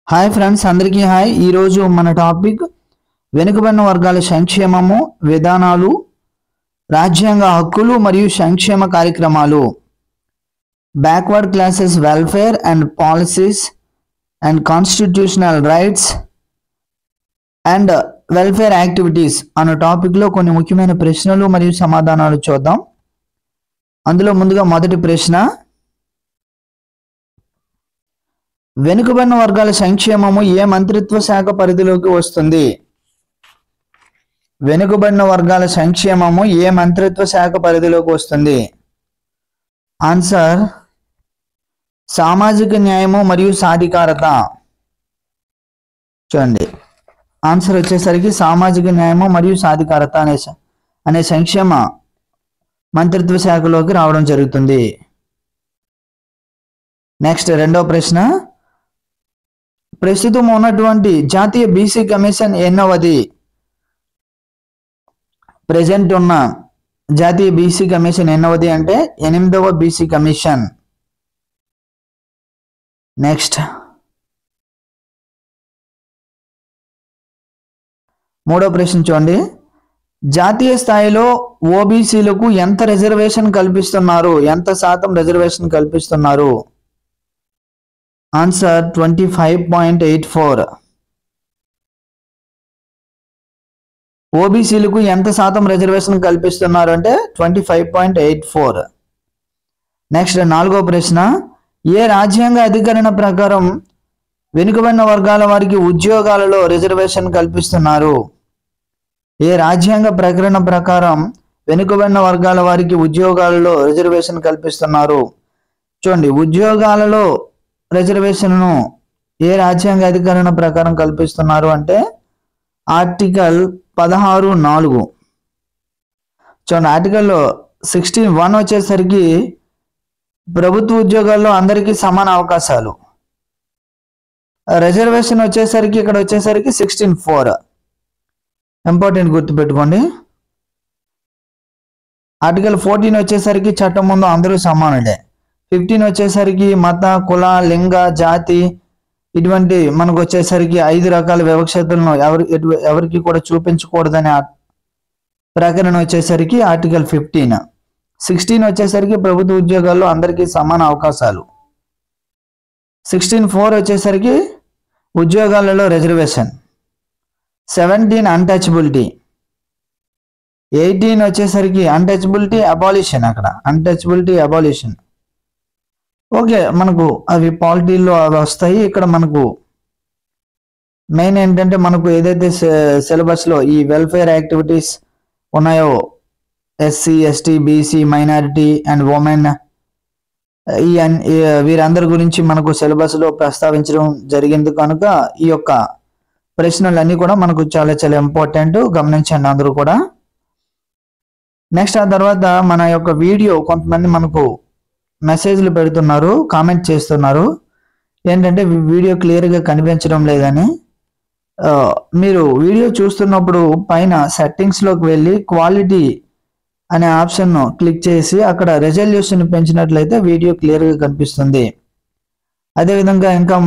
Hi friends, అందరికీ hi. ఈరోజు మన టాపిక్ వెనుకబడిన వర్గాల సంక్షేమము, విధానాలు, రాజ్యాంగ హక్కులు మరియు సంక్షేమ కార్యక్రమాలు, backward classes welfare and policies and constitutional rights and welfare activities అన్న టాపిక్లో కొన్ని ముఖ్యమైన ప్రశ్నలు మరియు సమాధానాలు చూద్దాం. అందులో ముందుగా మొదటి ప్రశ్న, వెనుకబడిన వర్గాల సంక్షేమము ఏ మంత్రిత్వ శాఖ పరిధిలోకి వస్తుంది? వెనుకబడిన వర్గాల సంక్షేమము ఏ మంత్రిత్వ శాఖ పరిధిలోకి వస్తుంది? ఆన్సర్ సామాజిక న్యాయము మరియు సాధికారత. చూడండి, ఆన్సర్ వచ్చేసరికి సామాజిక న్యాయము మరియు సాధికారత అనే సంక్షేమ మంత్రిత్వ శాఖలోకి రావడం జరుగుతుంది. నెక్స్ట్ రెండవ ప్రశ్న, ప్రస్తుతం ఉన్నటువంటి జాతీయ బీసీ కమిషన్ ఎన్నవది? ప్రెజెంట్ ఉన్న జాతీయ బీసీ కమిషన్ ఎన్నవది అంటే 8వ బీసీ కమిషన్. నెక్స్ట్ మూడో ప్రశ్న చూడండి, జాతీయ స్థాయిలో ఓబీసీలకు ఎంత రిజర్వేషన్ కల్పిస్తున్నారు? ఎంత శాతం రిజర్వేషన్ కల్పిస్తున్నారు? ఆన్సర్ 25.84. ఓబీసీలకు ఎంత శాతం రిజర్వేషన్ కల్పిస్తున్నారు అంటే 25.84. నెక్స్ట్ నాలుగో ప్రశ్న, ఏ రాజ్యాంగ అధికరణ ప్రకారం వెనుకబడిన వర్గాల వారికి ఉద్యోగాలలో రిజర్వేషన్ కల్పిస్తున్నారు? ఏ రాజ్యాంగ ప్రకటన ప్రకారం వెనుకబడిన వర్గాల వారికి ఉద్యోగాలలో రిజర్వేషన్ కల్పిస్తున్నారు? చూడండి, ఉద్యోగాలలో రిజర్వేషన్ను ఏ రాజ్యాంగ అధికరణ ప్రకారం కల్పిస్తున్నారు అంటే ఆర్టికల్ 16(4). చూడండి, ఆర్టికల్లో 16(1) వచ్చేసరికి ప్రభుత్వ ఉద్యోగాల్లో అందరికీ సమాన అవకాశాలు. రిజర్వేషన్ వచ్చేసరికి ఇక్కడ వచ్చేసరికి 16(4). ఇంపార్టెంట్, గుర్తుపెట్టుకోండి. ఆర్టికల్ 14 వచ్చేసరికి చట్టం ముందు అందరూ సమానులే. 15 వచ్చేసరికి మత, కుల, లింగ, జాతి ఇటువంటి మనకు వచ్చేసరికి 5 రకాల వివక్షతలను ఎవరికి కూడా చూపించకూడదనే ప్రకటన వచ్చేసరికి ఆర్టికల్ 15. 16 వచ్చేసరికి ప్రభుత్వ ఉద్యోగాల్లో అందరికీ సమాన అవకాశాలు. 16(4) వచ్చేసరికి ఉద్యోగాలలో రిజర్వేషన్. 17 అన్టచబిలిటీ. 18 వచ్చేసరికి అన్టచబిలిటీ అబాలిషన్. అక్కడ అన్టచబిలిటీ అబాలిషన్. ఓకే, మనకు అవి పాలిటీల్లో అవి వస్తాయి. ఇక్కడ మనకు మెయిన్ ఏంటంటే మనకు ఏదైతే సిలబస్లో ఈ వెల్ఫేర్ యాక్టివిటీస్ ఉన్నాయో SC, ST, BC, minority and women వీరందరి గురించి మనకు సిలబస్లో ప్రస్తావించడం జరిగింది కనుక ఈ యొక్క ప్రశ్నలన్నీ కూడా మనకు చాలా చాలా ఇంపార్టెంట్, గమనించండి అందరూ కూడా. నెక్స్ట్ ఆ తర్వాత మన యొక్క వీడియో కొంతమంది మనకు మెసేజ్లు పెడుతున్నారు, కామెంట్ చేస్తున్నారు ఏంటంటే వీడియో క్లియర్గా కనిపించడం లేదని. మీరు వీడియో చూస్తున్నప్పుడు పైన సెట్టింగ్స్లోకి వెళ్ళి క్వాలిటీ అనే ఆప్షన్ను క్లిక్ చేసి అక్కడ రెజల్యూషన్ పెంచినట్లయితే వీడియో క్లియర్గా కనిపిస్తుంది. అదేవిధంగా ఇంకా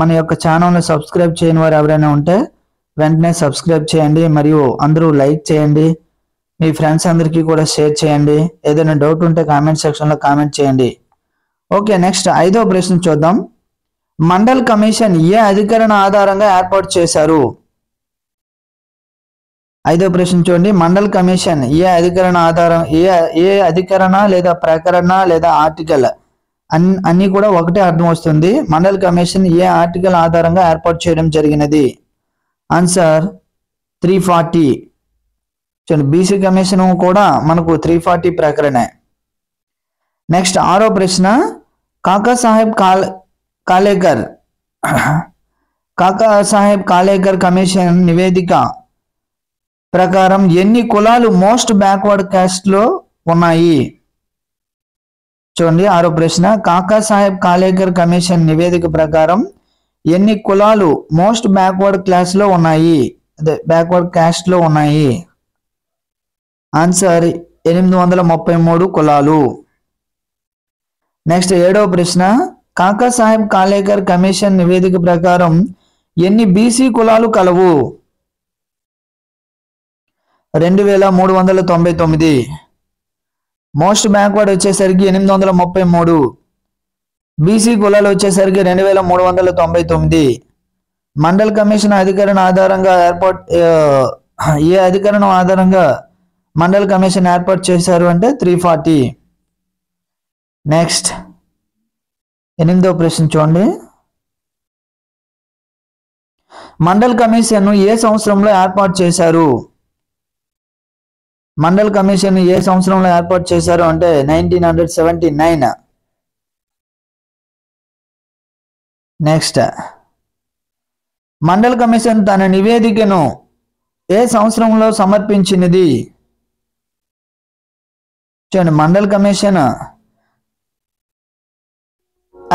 మన యొక్క ఛానల్ని సబ్స్క్రైబ్ చేయని వారు ఎవరైనా ఉంటే వెంటనే సబ్స్క్రైబ్ చేయండి, మరియు అందరూ లైక్ చేయండి, మీ ఫ్రెండ్స్ అందరికీ కూడా షేర్ చేయండి. ఏదైనా డౌట్ ఉంటే కామెంట్ సెక్షన్లో కామెంట్ చేయండి. ఓకే, నెక్స్ట్ 5వ ప్రశ్న చూద్దాం. మండల్ కమిషన్ ఏ అధికరణ ఆధారంగా ఏర్పాటు చేశారు? 5వ ప్రశ్న చూడండి, మండల్ కమిషన్ ఏ అధికరణ ఆధారం ఏ అధికరణ లేదా ప్రకరణ లేదా ఆర్టికల్ అన్నీ కూడా ఒకటే అర్థం వస్తుంది. మండల్ కమిషన్ ఏ ఆర్టికల్ ఆధారంగా ఏర్పాటు చేయడం జరిగినది? ఆన్సర్ 340. చూడండి, బీసీ కమిషన్ కూడా మనకు 340 ప్రకరణే. నెక్స్ట్ 6వ ప్రశ్న, కాకా సాహెబ్ కాలేకర్ కమిషన్ నివేదిక ప్రకారం ఎన్ని కులాలు మోస్ట్ బ్యాక్వర్డ్ క్యాస్ట్ లో ఉన్నాయి? చూడండి, 6వ ప్రశ్న, కాకా సాహెబ్ కాలేకర్ కమిషన్ నివేదిక ప్రకారం ఎన్ని కులాలు మోస్ట్ బ్యాక్వర్డ్ క్లాస్ లో ఉన్నాయి, అదే బ్యాక్వర్డ్ క్యాస్ట్ లో ఉన్నాయి? ఆన్సర్ 833 కులాలు. నెక్స్ట్ 7వ ప్రశ్న, కాకా సాహెబ్ కాలేకర్ కమిషన్ నివేదిక ప్రకారం ఎన్ని బీసీ కులాలు కలవు? 2399. మోస్ట్ బ్యాక్వర్డ్ వచ్చేసరికి 833. బీసీ కులాలు వచ్చేసరికి 2399. మండల్ కమిషన్ అధికరణ ఆధారంగా ఏ అధికరణం ఆధారంగా మండల్ కమిషన్ ఏర్పాటు చేశారు అంటే 340. నెక్స్ట్ 8వ ప్రశ్న చూడండి. మండల్ కమిషన్ ఏ సంవత్సరంలో ఏర్పాటు చేశారు? మండల్ కమిషన్ ఏ సంవత్సరంలో ఏర్పాటు చేశారు అంటే 1979. నెక్స్ట్ మండల్ కమిషన్ తన నివేదికను ఏ సంవత్సరంలో సమర్పించినది? చూడండి, మండల్ కమిషన్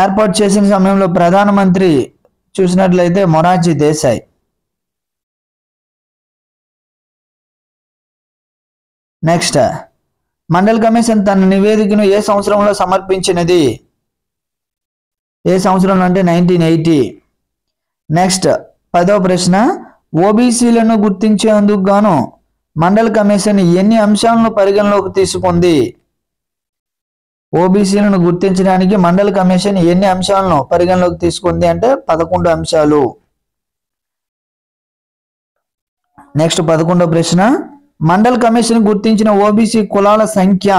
ఏర్పాటు చేసిన సమయంలో ప్రధానమంత్రి చూసినట్లయితే మొరార్జీ దేశాయ్. నెక్స్ట్ మండల్ కమిషన్ తన నివేదికను ఏ సంవత్సరంలో సమర్పించినది? ఏ సంవత్సరంలో అంటే 1980. నెక్స్ట్ 10వ ప్రశ్న, ఓబీసీలను గుర్తించేందుకు గాను మండల్ కమిషన్ ఎన్ని అంశాలను పరిగణలోకి తీసుకుంది? ఓబీసీలను గుర్తించడానికి మండల్ కమిషన్ ఎన్ని అంశాలను పరిగణలోకి తీసుకుంది అంటే 11 అంశాలు. నెక్స్ట్ 11వ ప్రశ్న, మండల్ కమిషన్ గుర్తించిన ఓబీసీ కులాల సంఖ్య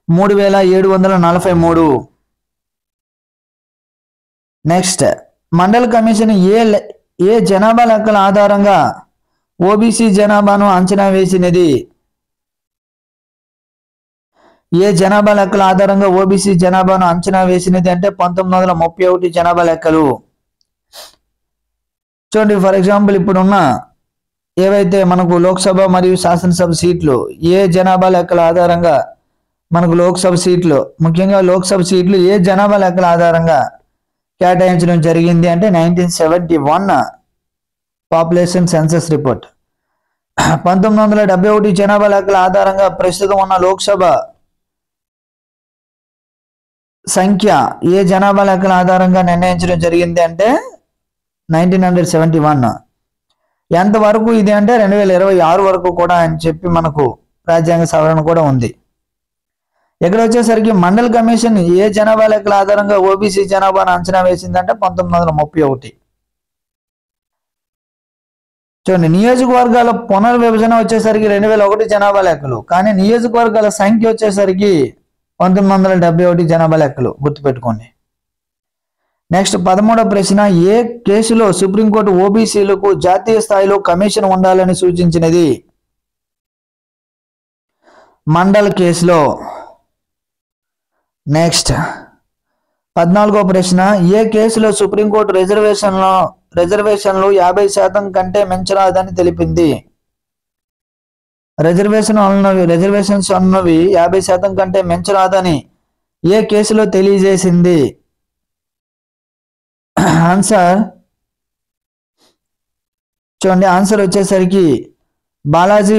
3743. నెక్స్ట్ మండల్ కమిషన్ ఏ జనాభా లెక్కల ఆధారంగా ఓబీసీ జనాభాను అంచనా వేసినది? ఏ జనాభా లెక్కల ఆధారంగా ఓబీసీ జనాభాను అంచనా వేసినది అంటే 1931 జనాభా లెక్కలు. చూడండి, ఫర్ ఎగ్జాంపుల్ ఇప్పుడున్న ఏవైతే మనకు లోక్సభ మరియు శాసనసభ సీట్లు ఏ జనాభా లెక్కల ఆధారంగా మనకు లోక్సభ సీట్లు, ముఖ్యంగా లోక్సభ సీట్లు ఏ జనాభా లెక్కల ఆధారంగా కేటాయించడం జరిగింది అంటే 1971 పాపులేషన్ సెన్సస్ రిపోర్ట్. 1971 జనాభా లెక్కల ఆధారంగా ప్రస్తుతం ఉన్న లోక్సభ సంఖ్య ఏ జనాభా లెక్కల ఆధారంగా నిర్ణయించడం జరిగింది అంటే 1971. ఎంతవరకు ఇది అంటే 2026 వరకు కూడా అని చెప్పి మనకు రాజ్యాంగ సవరణ కూడా ఉంది. ఇక్కడ వచ్చేసరికి మండల్ కమిషన్ ఏ జనాభా లెక్కల ఆధారంగా ఓబీసీ జనాభాను అంచనా వేసిందంటే 1931. చూడండి, నియోజకవర్గాల పునర్విభజన వచ్చేసరికి 2001 జనాభా లెక్కలు, కానీ నియోజకవర్గాల సంఖ్య వచ్చేసరికి 1971 జనాభా లెక్కలు, గుర్తుపెట్టుకోండి. నెక్స్ట్ 13వ ప్రశ్న, ఏ కేసులో సుప్రీంకోర్టు ఓబీసీలకు జాతీయ స్థాయిలో కమిషన్ ఉండాలని సూచించినది? మండల్ కేసులో. నెక్స్ట్ 14వ ప్రశ్న, ఏ కేసులో సుప్రీంకోర్టు రిజర్వేషన్లు 50% కంటే మించరాదని తెలిపింది? రిజర్వేషన్స్ అన్నవి 50% కంటే మించరాదని ఏ కేసులో తెలియజేసింది? ఆన్సర్ చూడండి, ఆన్సర్ వచ్చేసరికి Balaji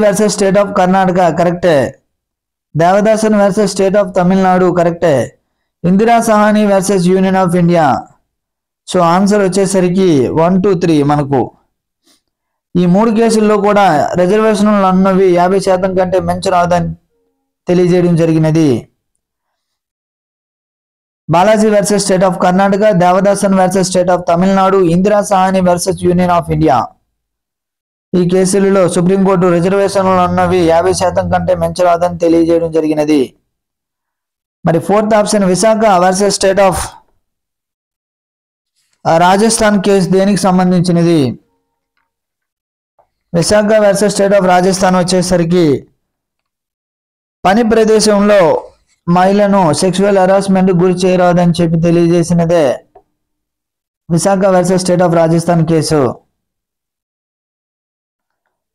versus state of Karnataka కరెక్టే. Devadasan versus state of Tamil Nadu కరెక్టే. Indira Sawhney versus union of India. So answer వచ్చేసరికి 1, 2, 3 మనకు ఈ 3 కేసుల్లో కూడా రిజర్వేషన్లు అన్నవి 50% కంటే మించరాదని తెలియజేయడం జరిగినది. Balaji versus state of Karnataka, Devadasan versus state of Tamil Nadu, Indira Sawhney versus union of India. ఈ కేసులలో సుప్రీంకోర్టు రిజర్వేషన్లు అన్నవి 50% కంటే మించరాదని తెలియజేయడం జరిగినది. మరి 4th option Vishakha versus state of Rajasthan case దేనికి సంబంధించినది? Vishakha versus state of Rajasthan వచ్చేసరికి పని ప్రదేశంలో మహిళను సెక్షువల్ హరాస్మెంట్ గురి చేయరాదని చెప్పి తెలియజేసినదే Vishakha versus state of Rajasthan case.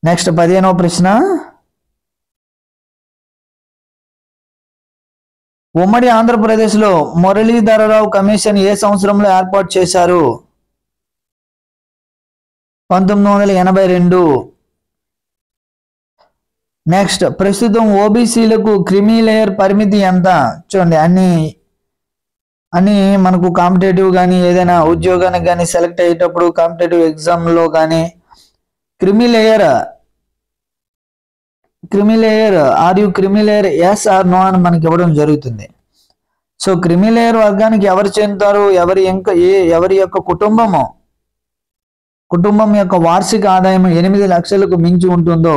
Next 15వ ప్రశ్న, ఉమ్మడి ఆంధ్రప్రదేశ్లో మురళీధరరావు కమిషన్ ఏ సంవత్సరంలో ఏర్పాటు చేశారు? 1982. నెక్స్ట్ ప్రస్తుతం ఓబీసీలకు క్రిమీ లేయర్ పరిమితి ఎంత? చూడండి, అన్ని మనకు కాంపిటేటివ్ కానీ ఏదైనా ఉద్యోగానికి కానీ సెలెక్ట్ అయ్యేటప్పుడు కాంపిటేటివ్ ఎగ్జామ్లో కానీ creamy layer are you creamy layer yes or no అని మనకి ఇవ్వడం జరుగుతుంది. సో క్రిమీ లేయర్ వర్గానికి ఎవరు చెందుతారు? ఎవరి యొక్క కుటుంబం యొక్క వార్షిక ఆదాయం 8 లక్షలకు మించి ఉంటుందో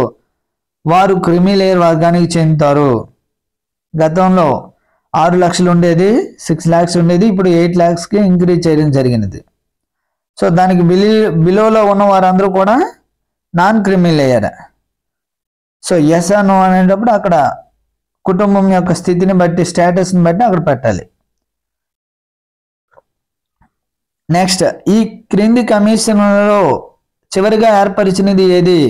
వారు క్రిమీ లేయర్ వర్గానికి చెందుతారు. గతంలో 6 లక్షలు ఉండేది, 6 lakhs ఉండేది, ఇప్పుడు 8 lakhsకి ఇంక్రీజ్ చేయడం జరిగినది. సో దానికి బిలోలో ఉన్న వారందరూ కూడా non creamy layer. So yes or no అనేటప్పుడు అక్కడ కుటుంబం యొక్క స్థితిని బట్టి, స్టేటస్ని బట్టి అక్కడ పెట్టాలి. నెక్స్ట్, ఈ క్రింది కమిషన్లలో చివరిగా ఏర్పరిచినది ఏది?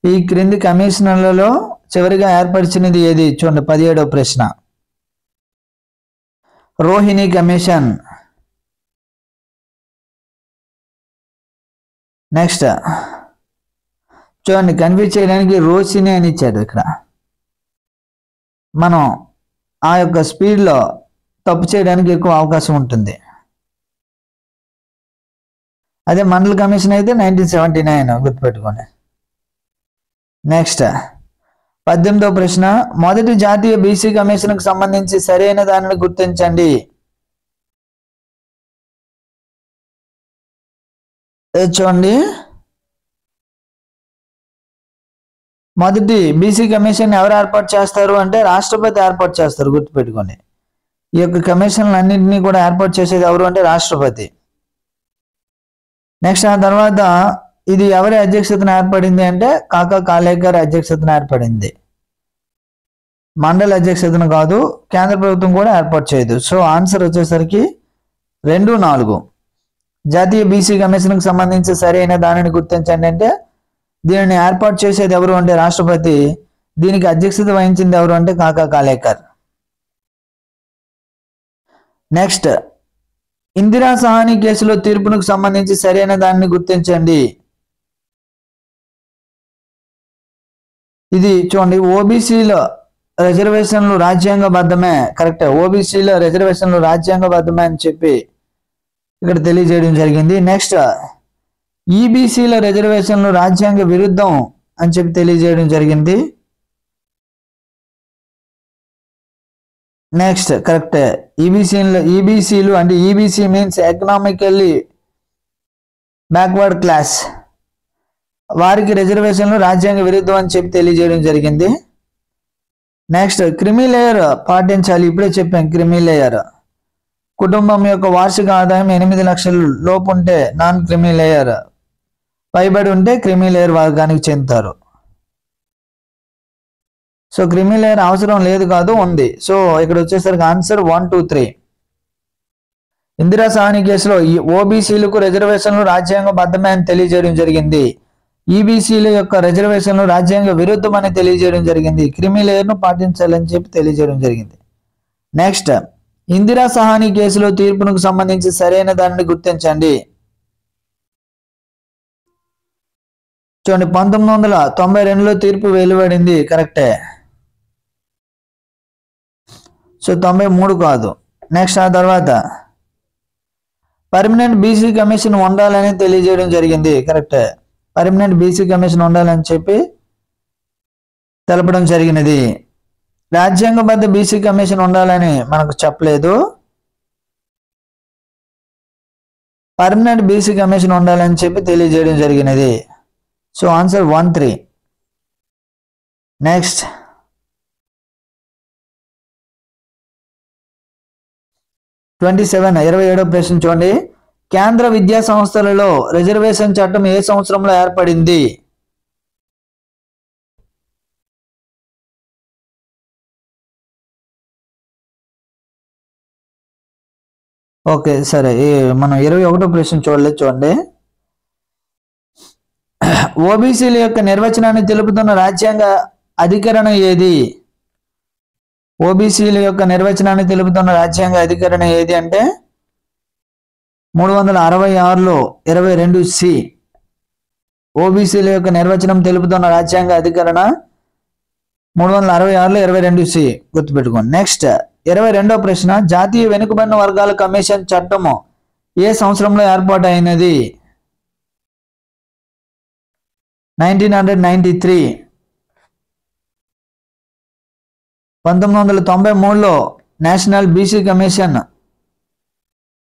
ఈ క్రింది కమిషన్లలో చివరిగా ఏర్పరిచినది ఏది? చూడండి, 17వ ప్రశ్న, రోహిణి కమిషన్. నెక్స్ట్ చూడండి, కన్ఫ్యూజ్ చేయడానికి రోషిని అని ఇచ్చాడు. ఇక్కడ మనం ఆ యొక్క స్పీడ్లో తప్పు చేయడానికి ఎక్కువ అవకాశం ఉంటుంది. అదే మండల్ కమిషన్ అయితే 1979, గుర్తుపెట్టుకోండి. నెక్స్ట్ 18వ ప్రశ్న, మొదటి జాతీయ బీసీ కమిషన్కు సంబంధించి సరైన దానిని గుర్తించండి. చూడండి, మొదటి బీసీ కమిషన్ ఎవరు ఏర్పాటు చేస్తారు అంటే రాష్ట్రపతి ఏర్పాటు చేస్తారు, గుర్తుపెట్టుకోండి. ఈ యొక్క కమిషన్లన్నింటినీ కూడా ఏర్పాటు చేసేది ఎవరు అంటే రాష్ట్రపతి. నెక్స్ట్ ఆ తర్వాత ఇది ఎవరి అధ్యక్షతన ఏర్పడింది అంటే కాకా కాలేకర్ అధ్యక్షతన ఏర్పడింది. మండలి అధ్యక్షతన కాదు, కేంద్ర ప్రభుత్వం కూడా ఏర్పాటు చేయదు. సో ఆన్సర్ వచ్చేసరికి 2, 4. జాతీయ బీసీ కమిషన్కి సంబంధించి సరైన దానిని గుర్తించండి అంటే దీనిని ఏర్పాటు చేసేది ఎవరు అంటే రాష్ట్రపతి, దీనికి అధ్యక్షత వహించింది ఎవరు అంటే కాకా కాలేకర్. నెక్స్ట్, ఇందిరా సహాని కేసులో తీర్పునకు సంబంధించి సరైన దానిని గుర్తించండి. ఇది చూడండి, ఓబీసీలో రిజర్వేషన్లు రాజ్యాంగబద్ధమే, కరెక్ట్. ఓబీసీలో రిజర్వేషన్లు రాజ్యాంగబద్ధమే అని చెప్పి ఇక్కడ తెలియజేయడం జరిగింది. నెక్స్ట్, ఈబీసీల రిజర్వేషన్లు రాజ్యాంగ విరుద్ధం అని చెప్పి తెలియజేయడం జరిగింది. నెక్స్ట్ కరెక్ట్, ఈబీసీలు అంటే EBC means economically backward class, వారికి రిజర్వేషన్లు రాజ్యాంగ విరుద్ధం అని చెప్పి తెలియజేయడం జరిగింది. నెక్స్ట్, క్రిమీ లేయర్ పాటించాలి, ఇప్పుడే చెప్పాం. క్రిమీ లేయర్ కుటుంబం యొక్క వార్షిక ఆదాయం 8 లక్షల లోపు ఉంటే నాన్ క్రిమీ లేయర్, పైబడి ఉంటే క్రిమీ లేయర్ వర్గానికి చెందుతారు. సో క్రిమీ లేయర్ అవసరం లేదు కాదు, ఉంది. సో ఇక్కడ వచ్చేసరికి ఆన్సర్ 1, 2, 3. ఇందిరా సహాని కేసులో ఈ ఓబీసీలకు రిజర్వేషన్లు రాజ్యాంగబద్ధమే అని తెలియజేయడం జరిగింది. ఈబీసీల యొక్క రిజర్వేషన్లు రాజ్యాంగ విరుద్ధం అని తెలియజేయడం జరిగింది. క్రిమీ లేయర్ను పాటించాలని చెప్పి తెలియజేయడం జరిగింది. నెక్స్ట్, ఇందిరా సహాని కేసులో తీర్పునకు సంబంధించి సరైన దానిని గుర్తించండి. చూడండి, 1992లో తీర్పు వెలువడింది, కరెక్టే. సో 93 కాదు. నెక్స్ట్ ఆ తర్వాత పర్మనెంట్ బీసీ కమిషన్ ఉండాలని తెలియజేయడం జరిగింది, కరెక్టే. పర్మనెంట్ బీసీ కమిషన్ ఉండాలని చెప్పి తెలపడం జరిగినది. రాజ్యాంగబద్ధ బీసీ కమిషన్ ఉండాలని మనకు చెప్పలేదు, పర్మనెంట్ బీసీ కమిషన్ ఉండాలని చెప్పి తెలియజేయడం జరిగినది. So answer 1, 3. నెక్స్ట్, ట్వంటీ 27వ ప్రశ్న చూడండి, కేంద్ర విద్యా సంస్థలలో రిజర్వేషన్ చట్టం ఏ సంవత్సరంలో ఏర్పడింది? ఓకే సరే, మనం 21వ ప్రశ్న చూడండి. ఓబీసీల యొక్క నిర్వచనాన్ని తెలుపుతున్న రాజ్యాంగ అధికరణ ఏది? ఓబీసీల యొక్క నిర్వచనాన్ని తెలుపుతున్న రాజ్యాంగ అధికరణ ఏది అంటే 366లో 22C. ఓబీసీల యొక్క నిర్వచనం తెలుపుతున్న రాజ్యాంగ అధికరణ 366లో 22C గుర్తుపెట్టుకోండి. నెక్స్ట్ 22వ ప్రశ్న, జాతీయ వెనుకబడిన వర్గాల కమిషన్ చట్టము ఏ సంవత్సరంలో ఏర్పాటు అయినది? 1993. 1993లో నేషనల్ బీసీ కమిషన్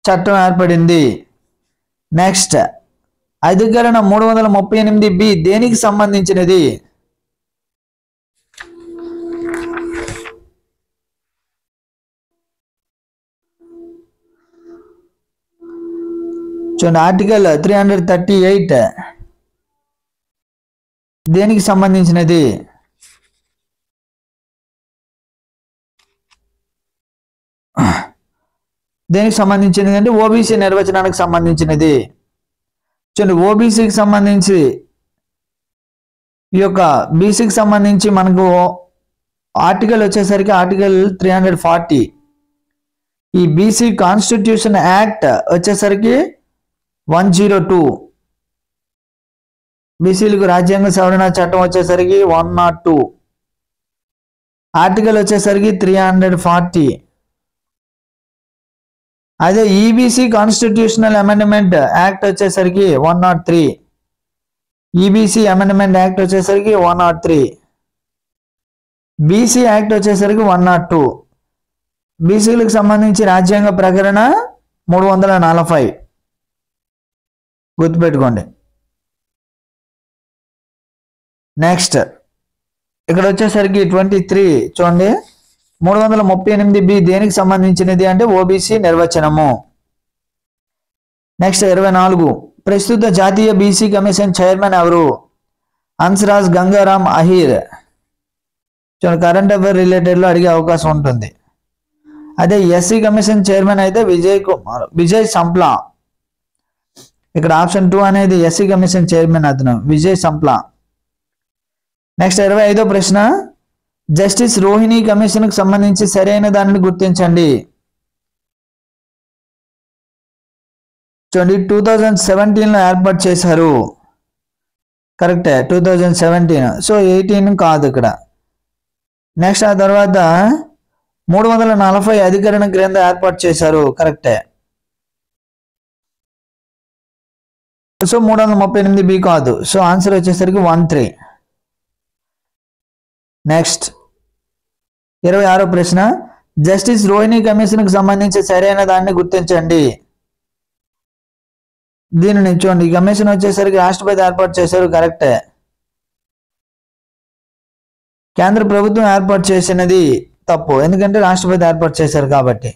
చట్టం ఏర్పడింది. నెక్స్ట్ అధికరణ 338B దేనికి సంబంధించినది? చూడండి, ఆర్టికల్ 338 దేనికి సంబంధించినది? దేనికి సంబంధించినది అంటే ఓబీసీ నిర్వచనానికి సంబంధించినది. చూడండి, ఓబీసీకి సంబంధించి ఈ యొక్క బీసీకి సంబంధించి మనకు ఆర్టికల్ వచ్చేసరికి ఆర్టికల్ 340. ఈ బీసీ కాన్స్టిట్యూషన్ యాక్ట్ వచ్చేసరికి 102. బీసీలకు రాజ్యాంగ సవరణ చట్టం వచ్చేసరికి 102. ఆర్టికల్ వచ్చేసరికి 340. అదే ఈబీసీ కాన్స్టిట్యూషనల్ అమెండ్మెంట్ యాక్ట్ వచ్చేసరికి 103. ఈబీసీ అమెండ్మెంట్ యాక్ట్ వచ్చేసరికి 103. బీసీ యాక్ట్ వచ్చేసరికి 102. బీసీలకు సంబంధించి రాజ్యాంగ ప్రకరణ 340 గుర్తుపెట్టుకోండి. నెక్స్ట్ ఇక్కడ వచ్చేసరికి 23 చూడండి, 338B దేనికి సంబంధించినది అంటే ఓబీసీ నిర్వచనము. నెక్స్ట్ 24, ప్రస్తుత జాతీయ బీసీ కమిషన్ చైర్మన్ ఎవరు? హన్స్రాజ్ గంగారాం అహీర్. చూడండి, కరెంట్ అఫైర్ రిలేటెడ్లో అడిగే అవకాశం ఉంటుంది. అదే ఎస్సీ కమిషన్ చైర్మన్ అయితే విజయ్ సంప్లా. ఇక్కడ ఆప్షన్ 2 అనేది ఎస్సీ కమిషన్ చైర్మన్ అతను విజయ్ సంప్లా. నెక్స్ట్ 25వ ప్రశ్న, జస్టిస్ రోహిణి కమిషన్కు సంబంధించి సరైన దానిని గుర్తించండి. చూడండి, 2017లో ఏర్పాటు చేశారు. కరెక్టే, 2017. సో 18 కాదు ఇక్కడ. నెక్స్ట్ ఆ తర్వాత 340 అధికరణ క్రింద ఏర్పాటు చేశారు. కరెక్టే. సో 338B కాదు. సో ఆన్సర్ వచ్చేసరికి 13. నెక్స్ట్ 26వ ప్రశ్న, జస్టిస్ రోహిణి కమిషన్కు సంబంధించి సరైన దాన్ని గుర్తించండి. దీనిని చూడండి, ఈ కమిషన్ వచ్చేసరికి రాష్ట్రపతి ఏర్పాటు చేశారు. కరెక్టే. కేంద్ర ప్రభుత్వం ఏర్పాటు చేసినది తప్పు, ఎందుకంటే రాష్ట్రపతి ఏర్పాటు చేశారు కాబట్టి.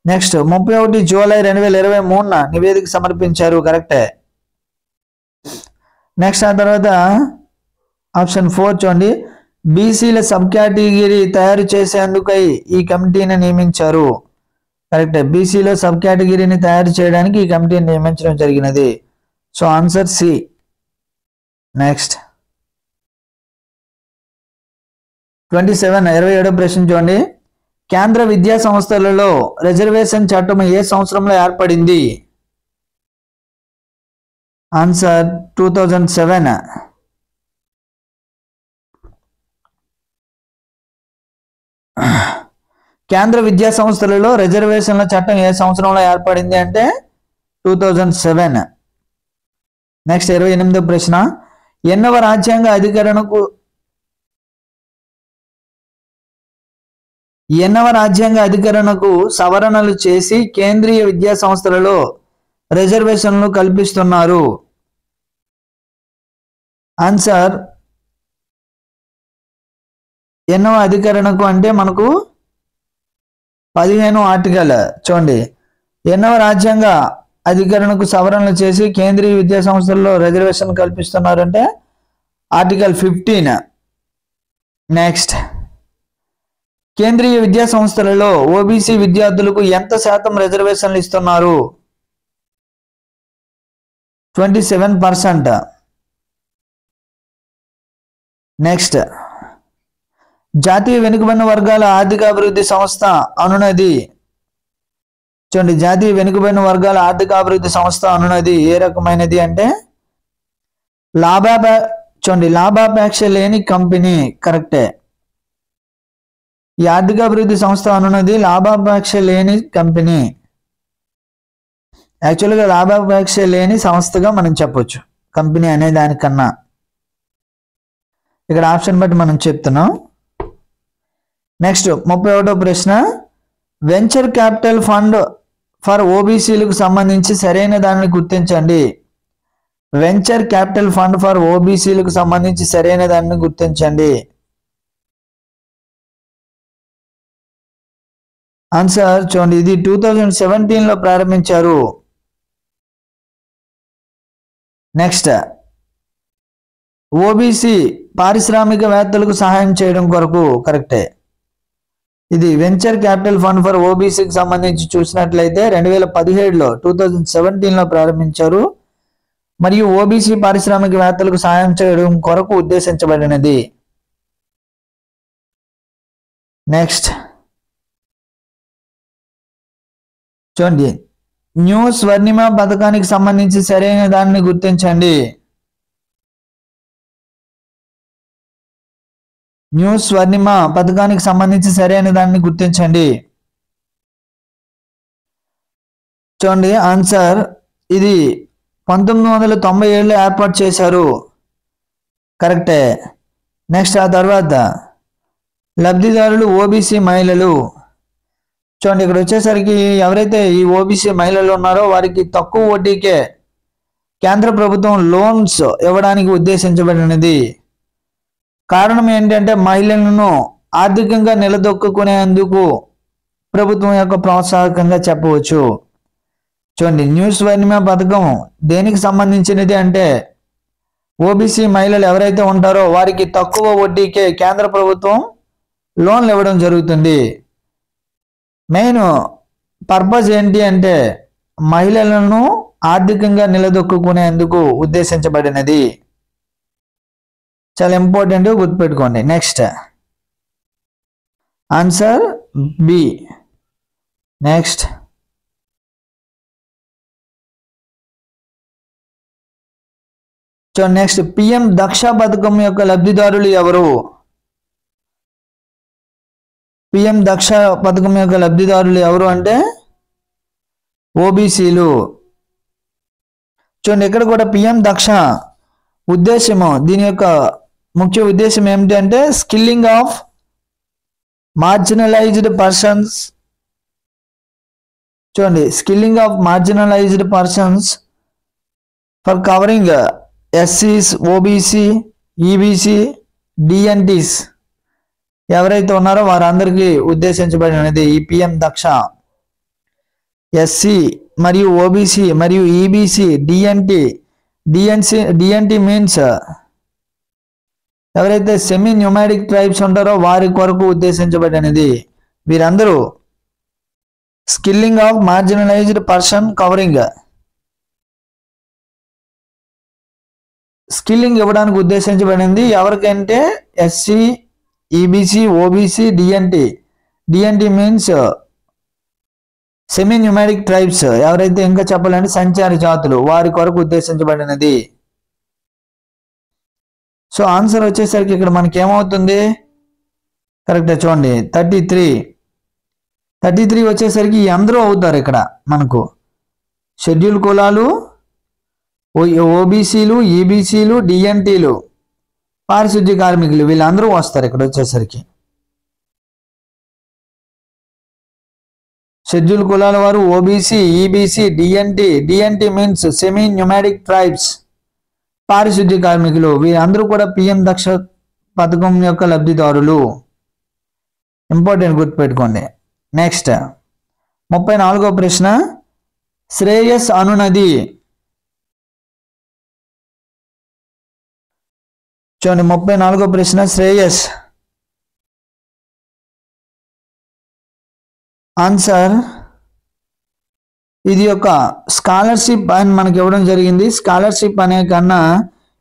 నెక్స్ట్ 31 జూలై 2023 నివేదిక సమర్పించారు. కరెక్టే. నెక్స్ట్ ఆ తర్వాత ఆప్షన్ 4 చూడండి, బీసీల సబ్ కేటగిరీ తయారు చేసేందుకై ఈ కమిటీని నియమించారు. కరెక్టే, బీసీలో సబ్ కేటగిరీని తయారు చేయడానికి ఈ కమిటీని నియమించడం జరిగినది. So answer C. నెక్స్ట్ 27 27వ ప్రశ్న చూడండి, కేంద్ర విద్యా సంస్థలలో రిజర్వేషన్ చట్టం ఏ సంవత్సరంలో ఏర్పడింది? ఆన్సర్ 2007. కేంద్ర విద్యా సంస్థలలో రిజర్వేషన్ల చట్టం ఏ సంవత్సరంలో ఏర్పడింది అంటే 2007. నెక్స్ట్ 28వ ప్రశ్న, ఎన్నవ రాజ్యాంగ అధికరణకు సవరణలు చేసి కేంద్రీయ విద్యా సంస్థలలో రిజర్వేషన్లు కల్పిస్తున్నారు? ఆన్సర్ ఎన్నవ అధికరణకు అంటే మనకు 15వ ఆర్టికల్. చూడండి, ఎన్నవ రాజ్యాంగ అధికరణకు సవరణలు చేసి కేంద్రీయ విద్యా సంస్థల్లో రిజర్వేషన్ కల్పిస్తున్నారంటే ఆర్టికల్ 15. నెక్స్ట్, కేంద్రీయ విద్యా సంస్థలలో ఓబీసీ విద్యార్థులకు ఎంత శాతం రిజర్వేషన్లు ఇస్తున్నారు? 27%. నెక్స్ట్, జాతీయ వెనుకబడిన వర్గాల ఆర్థికాభివృద్ధి సంస్థ అనునది. చూడండి, జాతీయ వెనుకబడిన వర్గాల ఆర్థికాభివృద్ధి సంస్థ అనునది ఏ రకమైనది అంటే లాభాపేక్ష లేని కంపెనీ. కరెక్టే. ఈ ఆర్థిక అభివృద్ధి సంస్థ అనున్నది లాభాపేక్ష లేని కంపెనీ. యాక్చువల్గా లాభాపేక్ష లేని సంస్థగా మనం చెప్పొచ్చు కంపెనీ అనే దానికన్నా. ఇక్కడ ఆప్షన్ బట్టి మనం చెప్తున్నాం. నెక్స్ట్ 31వ ప్రశ్న, వెంచర్ క్యాపిటల్ ఫండ్ ఫర్ ఓబీసీలకు సంబంధించి సరైన దానిని గుర్తించండి. వెంచర్ క్యాపిటల్ ఫండ్ ఫర్ ఓబీసీలకు సంబంధించి సరైన దానిని గుర్తించండి. ఆన్సర్ చూడండి, ఇది 2017లో ప్రారంభించారు. నెక్స్ట్, ఓబీసీ పారిశ్రామికవేత్తలకు సహాయం చేయడం కొరకు. కరెక్టే. ఇది వెంచర్ క్యాపిటల్ ఫండ్ ఫర్ ఓబీసీకి సంబంధించి చూసినట్లయితే 2017లో 2017లో ప్రారంభించారు మరియు ఓబీసీ పారిశ్రామికవేత్తలకు సహాయం చేయడం కొరకు ఉద్దేశించబడినది. నెక్స్ట్ చూడండి, న్యూ స్వర్ణిమ పథకానికి సంబంధించి సరైన దానిని గుర్తించండి. న్యూ స్వర్ణిమ పథకానికి సంబంధించి సరైన దానిని గుర్తించండి. చూడండి ఆన్సర్, ఇది 1997లో ఏర్పాటు చేశారు. కరెక్టే. నెక్స్ట్ ఆ తర్వాత లబ్ధిదారులు ఓబీసీ మహిళలు. చూడండి ఇక్కడ వచ్చేసరికి ఎవరైతే ఈ ఓబీసీ మహిళలు ఉన్నారో వారికి తక్కువ వడ్డీకే కేంద్ర ప్రభుత్వం లోన్స్ ఇవ్వడానికి ఉద్దేశించబడినది. కారణం ఏంటంటే మహిళలను ఆర్థికంగా నిలదొక్కునేందుకు ప్రభుత్వం యొక్క ప్రోత్సాహకంగా చెప్పవచ్చు. చూడండి, న్యూ స్వర్ణిమ పథకం దేనికి సంబంధించినది అంటే ఓబీసీ మహిళలు ఎవరైతే ఉంటారో వారికి తక్కువ వడ్డీకే కేంద్ర ప్రభుత్వం లోన్లు ఇవ్వడం జరుగుతుంది. మెయిన్ పర్పస్ ఏంటి అంటే మహిళలను ఆర్థికంగా నిలదొక్కునేందుకు ఉద్దేశించబడినది. చాలా ఇంపార్టెంట్, గుర్తుపెట్టుకోండి. Next answer B. Next next PM Daksh పథకం యొక్క లబ్ధిదారులు ఎవరు? పిఎం దక్ష పథకం యొక్క లబ్ధిదారులు ఎవరు అంటే ఓబీసీలు. చూడండి ఇక్కడ కూడా పిఎం దక్ష ఉద్దేశము, దీని యొక్క ముఖ్య ఉద్దేశం ఏమిటి అంటే స్కిల్లింగ్ ఆఫ్ మార్జినలైజ్డ్ పర్సన్స్. చూడండి, skilling of marginalised persons for covering ఎస్సీస్, ఓబీసీ, ఈబీసీ, డిఎన్టీస్ ఎవరైతే ఉన్నారో వారందరికీ ఉద్దేశించబడినది ఈ పిఎం దక్ష. ఎస్సీ మరియు ఓబీసీ మరియు ఈబీసీ, డిఎన్టీ మీన్స్ ఎవరైతే సెమీ న్యూమాటిక్ ట్రైబ్స్ ఉంటారో వారి కొరకు ఉద్దేశించబడినది. వీరందరూ skilling of marginalised person covering, skilling ఇవ్వడానికి ఉద్దేశించబడింది. ఎవరికంటే SC, EBC, OBC, DNT means semi pneumatic tribes ఎవరైతే ఇంకా చెప్పాలంటే సంచారి జాతులు వారి కొరకు ఉద్దేశించబడినది. సో ఆన్సర్ వచ్చేసరికి ఇక్కడ మనకి ఏమవుతుంది? కరెక్టే. చూడండి 33 వచ్చేసరికి అందరూ అవుతారు. ఇక్కడ మనకు షెడ్యూల్ కులాలు, ఓబీసీలు, ఈబీసీలు, డిఎన్టీలు, పారిశుద్ధ్య కార్మికులు వీళ్ళందరూ వస్తారు ఇక్కడ వచ్చేసరికి. షెడ్యూల్ కులాల వారు OBC, EBC, DNT means semi pneumatic tribes, పారిశుద్ధ్య కార్మికులు వీరందరూ కూడా పిఎం దక్ష పథకం యొక్క లబ్ధిదారులు. ఇంపార్టెంట్, గుర్తుపెట్టుకోండి. నెక్స్ట్ 34వ ప్రశ్న, శ్రేయస్ అనునది. చూడండి 34వ ప్రశ్న, శ్రేయస్. ఆన్సర్, ఇది ఒక స్కాలర్షిప్ అని మనకి ఇవ్వడం జరిగింది. స్కాలర్షిప్ అనే కన్నా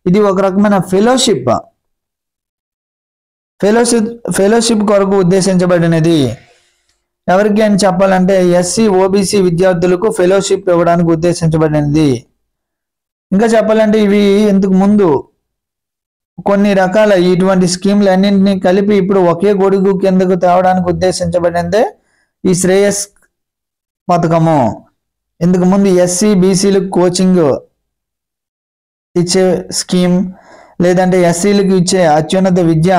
ఇది ఒక రకమైన ఫెలోషిప్ కొరకు ఉద్దేశించబడినది. ఎవరికి అని చెప్పాలంటే ఎస్సీ, ఓబీసీ విద్యార్థులకు ఫెలోషిప్ ఇవ్వడానికి ఉద్దేశించబడినది. ఇంకా చెప్పాలంటే ఇవి ఇంతకు ముందు కొన్ని రకాల ఇటువంటి స్కీమ్లు అన్నింటినీ కలిపి ఇప్పుడు ఒకే గొడుగు కిందకు తేవడానికి ఉద్దేశించబడిందే ఈ శ్రేయస్ పథకము. ఇంతకు ముందు ఎస్సీ బీసీలకు కోచింగ్ ఇచ్చే స్కీమ్, లేదంటే ఎస్సీలకు ఇచ్చే అత్యున్నత విద్య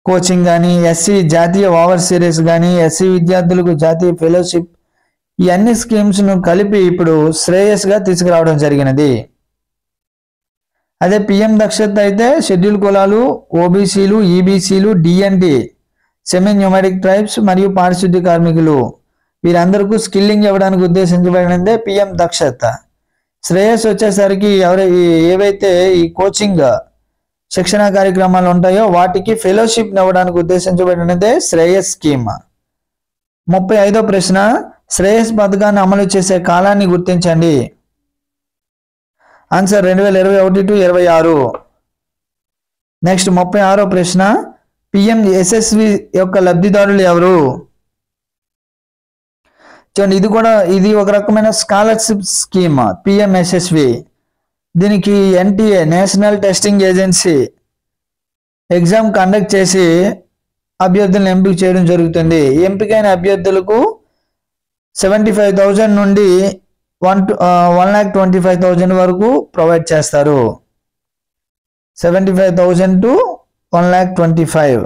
కోచింగ్ కానీ, ఎస్సీ జాతీయ ఓవర్ సిరీస్ కానీ, ఎస్సీ విద్యార్థులకు జాతీయ ఫెలోషిప్, ఈ అన్ని స్కీమ్స్ను కలిపి ఇప్పుడు శ్రేయస్గా తీసుకురావడం జరిగినది. అదే పిఎం దక్షత అయితే షెడ్యూల్ కులాలు, ఓబీసీలు, ఈబీసీలు, డిఎన్టీ, సెమీ న్యూమరిక్ ట్రైబ్స్ మరియు పారిశుద్ధ్య కార్మికులు వీరందరికీ స్కిల్లింగ్ ఇవ్వడానికి ఉద్దేశించబడినదే పిఎం దక్షత. శ్రేయస్ వచ్చేసరికి ఏవైతే ఈ కోచింగ్ శిక్షణా కార్యక్రమాలు ఉంటాయో వాటికి ఫెలోషిప్ ఇవ్వడానికి ఉద్దేశించబడినదే శ్రేయస్ స్కీమ్. 35వ ప్రశ్న, శ్రేయస్ పథకాన్ని అమలు చేసే కాలాన్ని గుర్తించండి. Answer 2021 to 26. నెక్స్ట్ 36వ ప్రశ్న, పిఎం యశస్వి యొక్క లబ్ధిదారులు ఎవరు? చూడండి, ఇది ఒక రకమైన స్కాలర్షిప్ స్కీమ్ పిఎం యశస్వి. దీనికి NTA national testing agency exam conduct చేసి అభ్యర్థులను ఎంపిక చేయడం జరుగుతుంది. ఎంపికైన అభ్యర్థులకు 75,000 నుండి 1,25,000 వరకు ప్రొవైడ్ చేస్తారు. 75,000 to 1,25,000,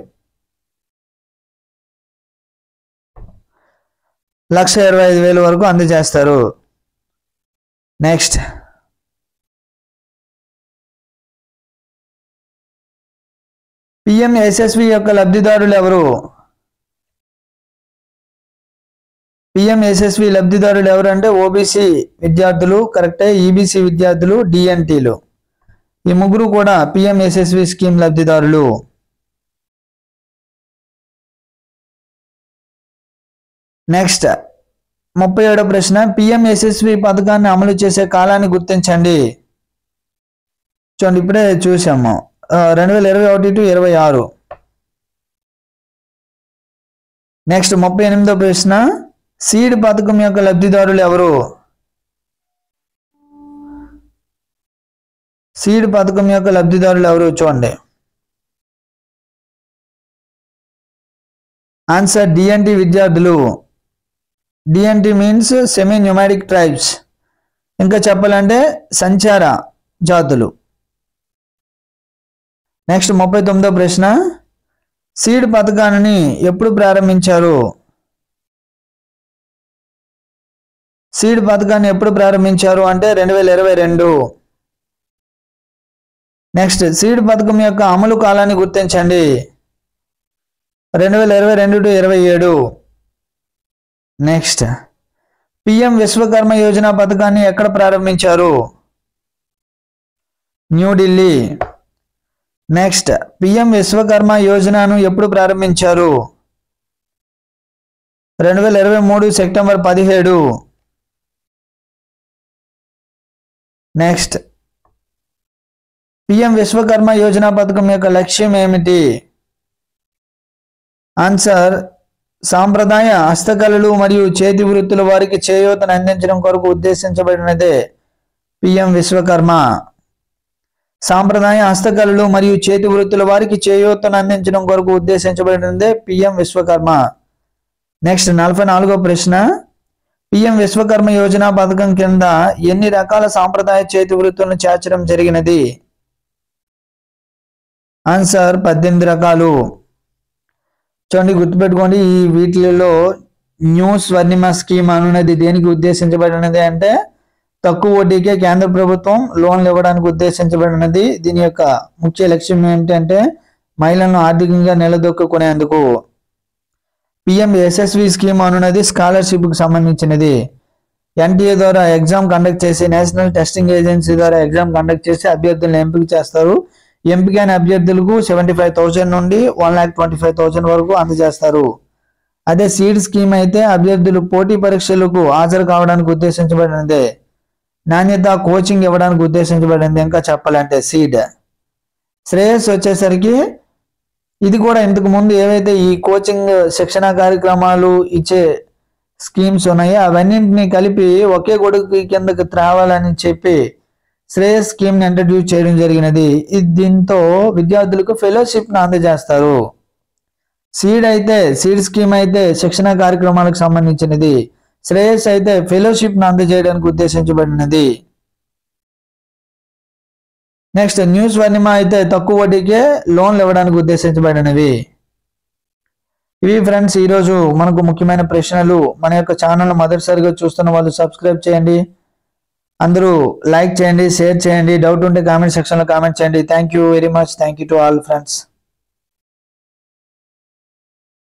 1,25,000 వరకు అందజేస్తారు. నెక్స్ట్ పిఎం యశస్వి యొక్క లబ్ధిదారులు ఎవరు? పిఎం యశస్వి లబ్ధిదారులు ఎవరు అంటే ఓబీసీ విద్యార్థులు కరెక్టే, ఈబీసీ విద్యార్థులు, డిఎన్టీలు, ఈ ముగ్గురు కూడా పిఎం యశస్వి స్కీమ్ లబ్ధిదారులు. నెక్స్ట్ 37వ ప్రశ్న, పిఎం యశస్వి పథకాన్ని అమలు చేసే కాలాన్ని గుర్తించండి. చూడండి, ఇప్పుడే చూసాము 2021 to 26. నెక్స్ట్ 38వ ప్రశ్న, సీడ్ పథకం యొక్క లబ్ధిదారులు ఎవరు? సీడ్ పథకం యొక్క లబ్ధిదారులు ఎవరు చూడండి. ఆన్సర్ డిఎన్టీ విద్యార్థులు. DNT means semi numeric tribes, ఇంకా చెప్పాలంటే సంచార జాతులు. నెక్స్ట్ 39వ ప్రశ్న, సీడ్ పథకాన్ని ఎప్పుడు ప్రారంభించారు? సీడ్ పథకాన్ని ఎప్పుడు ప్రారంభించారు అంటే 2022. నెక్స్ట్ సీడ్ పథకం యొక్క అమలు కాలాన్ని గుర్తించండి. 2022 to 27. Next PM Vishwakarma Yojana పథకాన్ని ఎక్కడ ప్రారంభించారు? న్యూఢిల్లీ. నెక్స్ట్ పిఎం విశ్వకర్మ యోజనను ఎప్పుడు ప్రారంభించారు? 2023 September 17. Next PM Vishwakarma Yojana పథకం యొక్క లక్ష్యం ఏమిటి? ఆన్సర్ సాంప్రదాయ హస్తకళలు మరియు చేతి వృత్తుల వారికి చేయూతను అందించడం కొరకు ఉద్దేశించబడినదే పిఎం విశ్వకర్మ. సాంప్రదాయ హస్తకళలు మరియు చేతి వృత్తుల వారికి చేయూతను అందించడం కొరకు ఉద్దేశించబడినదే పిఎం విశ్వకర్మ. నెక్స్ట్ 44వ ప్రశ్న, పిఎం విశ్వకర్మ యోజన పథకం కింద ఎన్ని రకాల సాంప్రదాయ చేతి వృత్తులను చేర్చడం జరిగినది? ఆన్సర్ 18 రకాలు. చూడండి, గుర్తుపెట్టుకోండి, ఈ వీటిలో న్యూ స్వర్ణిమ స్కీమ్ అనున్నది దేనికి ఉద్దేశించబడినది అంటే తక్కువ వడ్డీకే కేంద్ర ప్రభుత్వం లోన్లు ఇవ్వడానికి ఉద్దేశించబడినది. దీని యొక్క ముఖ్య లక్ష్యం ఏమిటంటే మహిళలను ఆర్థికంగా నిలదొక్కునేందుకు. పిఎం యశస్వి స్కీమ్ అనున్నది స్కాలర్షిప్కి సంబంధించినది. ఎన్టీఏ ద్వారా ఎగ్జామ్ కండక్ట్ చేసి, నేషనల్ టెస్టింగ్ ఏజెన్సీ ద్వారా ఎగ్జామ్ కండక్ట్ చేసి అభ్యర్థులను ఎంపిక చేస్తారు. ఎంపికైన అభ్యర్థులకు 75,000 నుండి 1,25,000 వరకు అందజేస్తారు. అదే సీడ్ స్కీమ్ అయితే అభ్యర్థులు పోటీ పరీక్షలకు హాజరు కావడానికి ఉద్దేశించబడినదే. నాణ్యత కోచింగ్ ఇవ్వడానికి ఉద్దేశించబడింది. ఇంకా చెప్పాలంటే సీడ్. శ్రేయస్ వచ్చేసరికి ఇది కూడా ఇంతకు ముందు ఏవైతే ఈ కోచింగ్ శిక్షణ కార్యక్రమాలు ఇచ్చే స్కీమ్స్ ఉన్నాయో అవన్నింటినీ కలిపి ఒకే గొడుగు కిందకి త్రావాలని చెప్పి శ్రేయస్ స్కీమ్ ని ఇంట్రడ్యూస్ చేయడం జరిగినది. దీంతో విద్యార్థులకు ఫెలోషిప్ ను అందజేస్తారు. సీడ్ స్కీమ్ అయితే శిక్షణ కార్యక్రమాలకు సంబంధించినది. శ్రేయస్ అయితే ఫెలోషిప్ ను అందజేయడానికి ఉద్దేశించబడినది. నెక్స్ట్ న్యూస్ వర్ణిమ అయితే తక్కువ వడ్డీకే లోన్లు ఇవ్వడానికి ఉద్దేశించబడినవి. ఇవి ఫ్రెండ్స్ ఈరోజు మనకు ముఖ్యమైన ప్రశ్నలు. మన యొక్క ఛానల్ మొదటిసారిగా చూస్తున్న వాళ్ళు సబ్స్క్రైబ్ చేయండి, అందరూ లైక్ చేయండి, షేర్ చేయండి. డౌట్ ఉంటే కామెంట్ సెక్షన్లో కామెంట్ చేయండి. Thank you very much. Thank you to all friends.